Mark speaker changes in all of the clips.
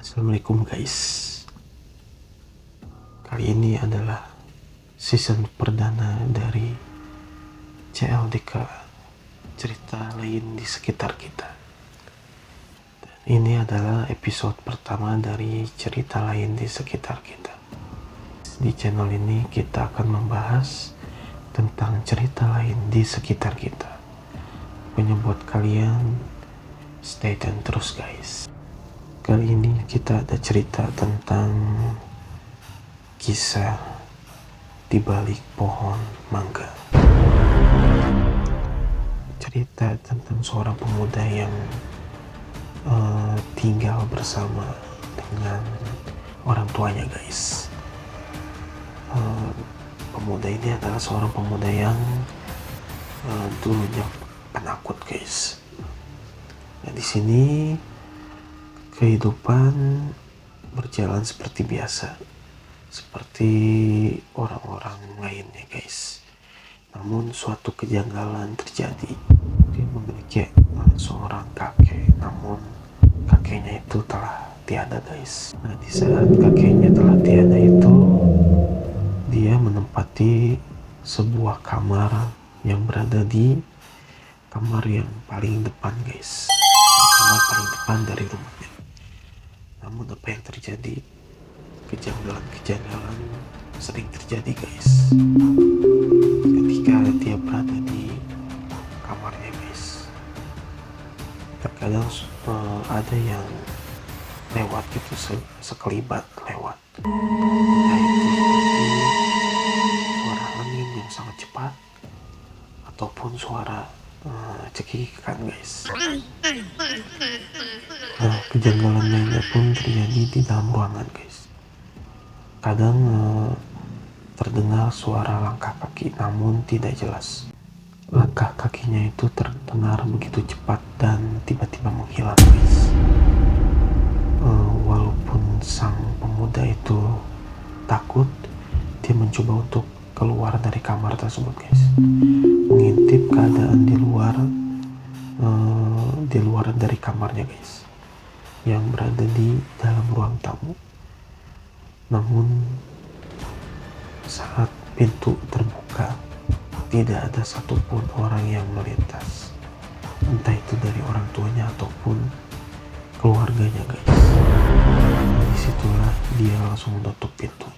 Speaker 1: Assalamualaikum guys. Kali ini adalah season perdana dari CLDK, cerita lain di sekitar kita. Dan ini adalah episode pertama dari cerita lain di sekitar kita. Di channel ini kita akan membahas tentang cerita lain di sekitar kita. Pokoknya buat kalian stay tune terus guys. Kali ini kita ada cerita tentang kisah di balik pohon mangga. Cerita tentang seorang pemuda yang tinggal bersama dengan orang tuanya guys. Pemuda ini adalah seorang pemuda yang dulunya penakut guys. Nah, di sini kehidupan berjalan seperti biasa, seperti orang-orang lainnya guys. Namun suatu kejanggalan terjadi. Dia memiliki seorang kakek, namun kakeknya itu telah tiada guys. Nah, di saat kakeknya telah tiada itu, dia menempati sebuah kamar yang berada di kamar yang paling depan guys. Kamar paling depan dari rumahnya. Namun apa yang terjadi? Kejanggalan sering terjadi guys. Ketika dia berada di kamarnya guys, terkadang ada yang lewat gitu, sekelibat lewat. Nah, itu seperti suara angin yang sangat cepat ataupun suara cekikikan guys. Nah, kejanggalan lainnya pun terjadi di dalam ruangan guys. Kadang terdengar suara langkah kaki, namun tidak jelas. Langkah kakinya itu terdengar begitu cepat dan tiba-tiba menghilang guys. Walaupun sang pemuda itu takut, dia mencoba untuk keluar dari kamar tersebut guys, mengintip keadaan di luar dari kamarnya guys, yang berada di dalam ruang tamu. Namun saat pintu terbuka, tidak ada satupun orang yang melintas, entah itu dari orang tuanya ataupun keluarganya guys. Disitulah dia langsung menutup pintu.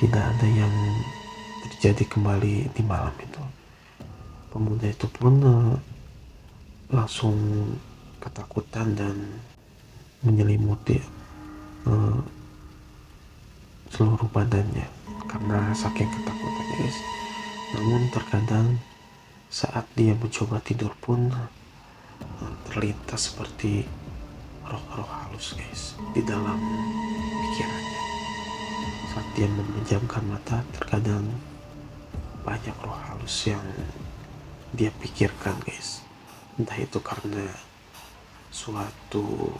Speaker 1: Tidak ada yang terjadi kembali di malam itu. Pemuda itu pun langsung ketakutan dan menyelimuti seluruh badannya karena saking ketakutannya guys. Namun terkadang saat dia mencoba tidur pun terlintas seperti roh-roh halus guys di dalam pikirannya. Saat dia memejamkan mata, terkadang banyak roh halus yang dia pikirkan guys. Entah itu karena suatu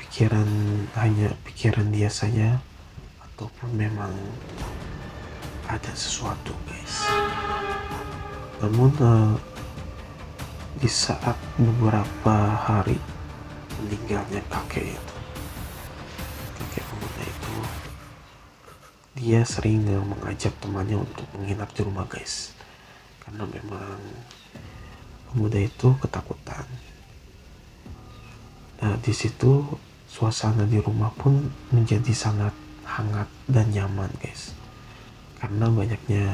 Speaker 1: pikiran, hanya pikiran dia saja, ataupun memang ada sesuatu guys. Namun di saat beberapa hari meninggalnya kakek pemuda itu, dia sering mengajak temannya untuk menginap di rumah guys, karena memang pemuda itu ketakutan. Nah, di situ suasana di rumah pun menjadi sangat hangat dan nyaman guys, karena banyaknya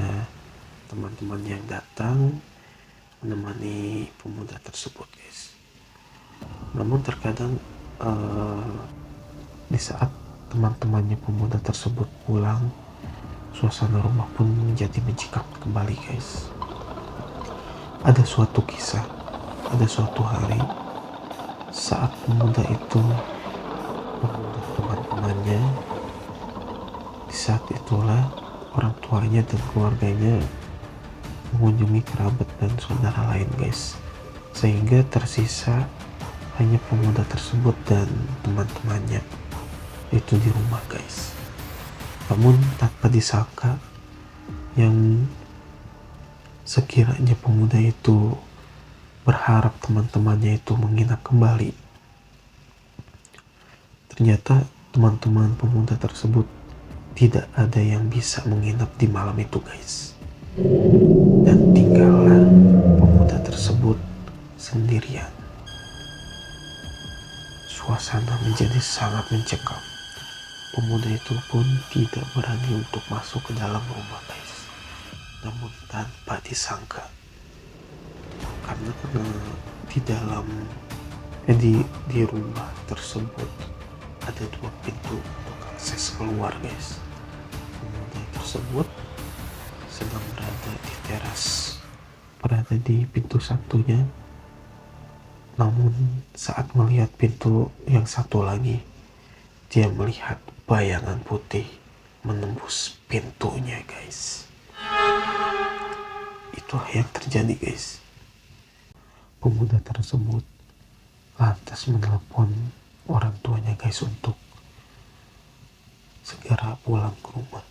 Speaker 1: teman-teman yang datang menemani pemuda tersebut guys. Namun terkadang di saat teman-temannya pemuda tersebut pulang, suasana rumah pun menjadi mencekam kembali guys. Ada suatu kisah, ada suatu hari saat pemuda itu mengundang teman-temannya. Di saat itulah orang tuanya dan keluarganya mengunjungi kerabat dan saudara lain guys, sehingga tersisa hanya pemuda tersebut dan teman-temannya itu di rumah guys. Namun tanpa disangka, yang sekiranya pemuda itu berharap teman-temannya itu menginap kembali, Ternyata teman-teman pemuda tersebut tidak ada yang bisa menginap di malam itu, guys. Dan tinggallah pemuda tersebut sendirian. Suasana menjadi sangat mencekam. Pemuda itu pun tidak berani untuk masuk ke dalam rumah, guys. Namun tanpa disangka, karena di dalam di rumah tersebut ada dua pintu untuk akses keluar, guys. Pemuda tersebut sedang berada di teras, berada di pintu satunya. Namun saat melihat pintu yang satu lagi, dia melihat bayangan putih menembus pintunya, guys. Itulah yang terjadi, guys. Pemuda tersebut lantas menelepon orang tuanya, guys, untuk segera pulang ke rumah.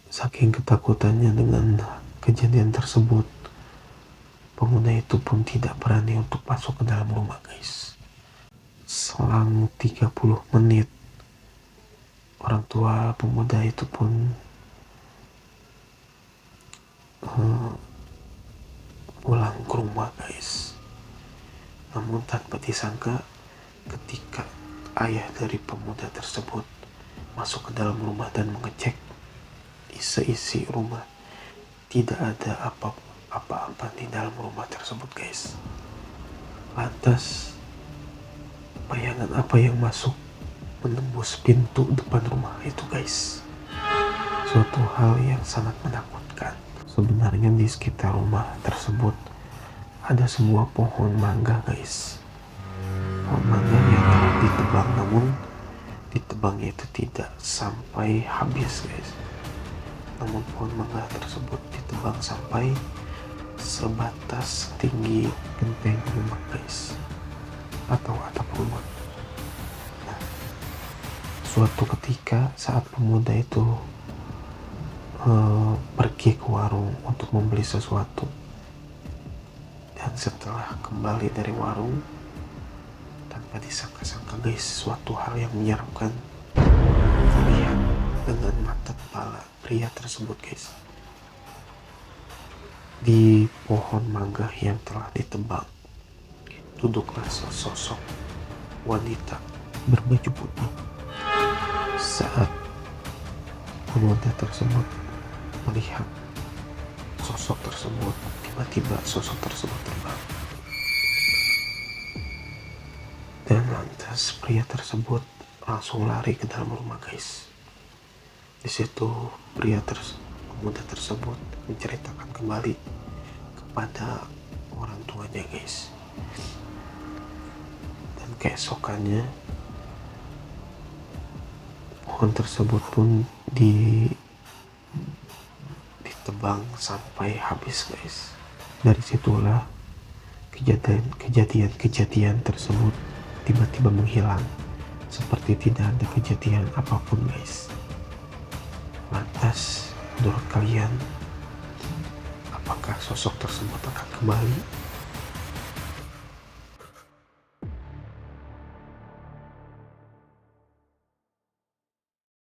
Speaker 1: Saking ketakutannya dengan kejadian tersebut, pemuda itu pun tidak berani untuk masuk ke dalam rumah, guys. Selang 30 menit, orang tua pemuda itu pun pulang ke rumah, guys. Namun tanpa disangka, ketika ayah dari pemuda tersebut masuk ke dalam rumah dan mengecek isi rumah, tidak ada apa-apa di dalam rumah tersebut, guys. Lantas bayangan apa yang masuk menembus pintu depan rumah itu, guys? Suatu hal yang sangat menakutkan. Sebenarnya di sekitar rumah tersebut ada sebuah pohon mangga, guys. Pohon mangga yang telah ditebang, namun ditebangnya itu tidak sampai habis, guys. Namun pohon mangga tersebut ditebang sampai sebatas tinggi genteng rumah, guys, atau atap rumah. Nah, suatu ketika saat pemuda itu pergi ke warung untuk membeli sesuatu, dan setelah kembali dari warung, tanpa disangka-sangka, guys, suatu hal yang menyeramkan terlihat dengan mata kepala pria tersebut, guys. Di pohon mangga yang telah ditebang, duduklah sosok wanita berbaju putih. Saat pemuda tersebut melihat sosok tersebut, tiba-tiba sosok tersebut terbang. Dan lantas pria tersebut langsung lari ke dalam rumah, guys. Di situ pemuda tersebut menceritakan kembali kepada orang tuanya, guys. Dan keesokannya pohon tersebut pun ditebang sampai habis, guys. Dari situlah kejadian tersebut tiba-tiba menghilang, seperti tidak ada kejadian apapun, guys. Lantas menurut kalian, apakah sosok tersebut akan kembali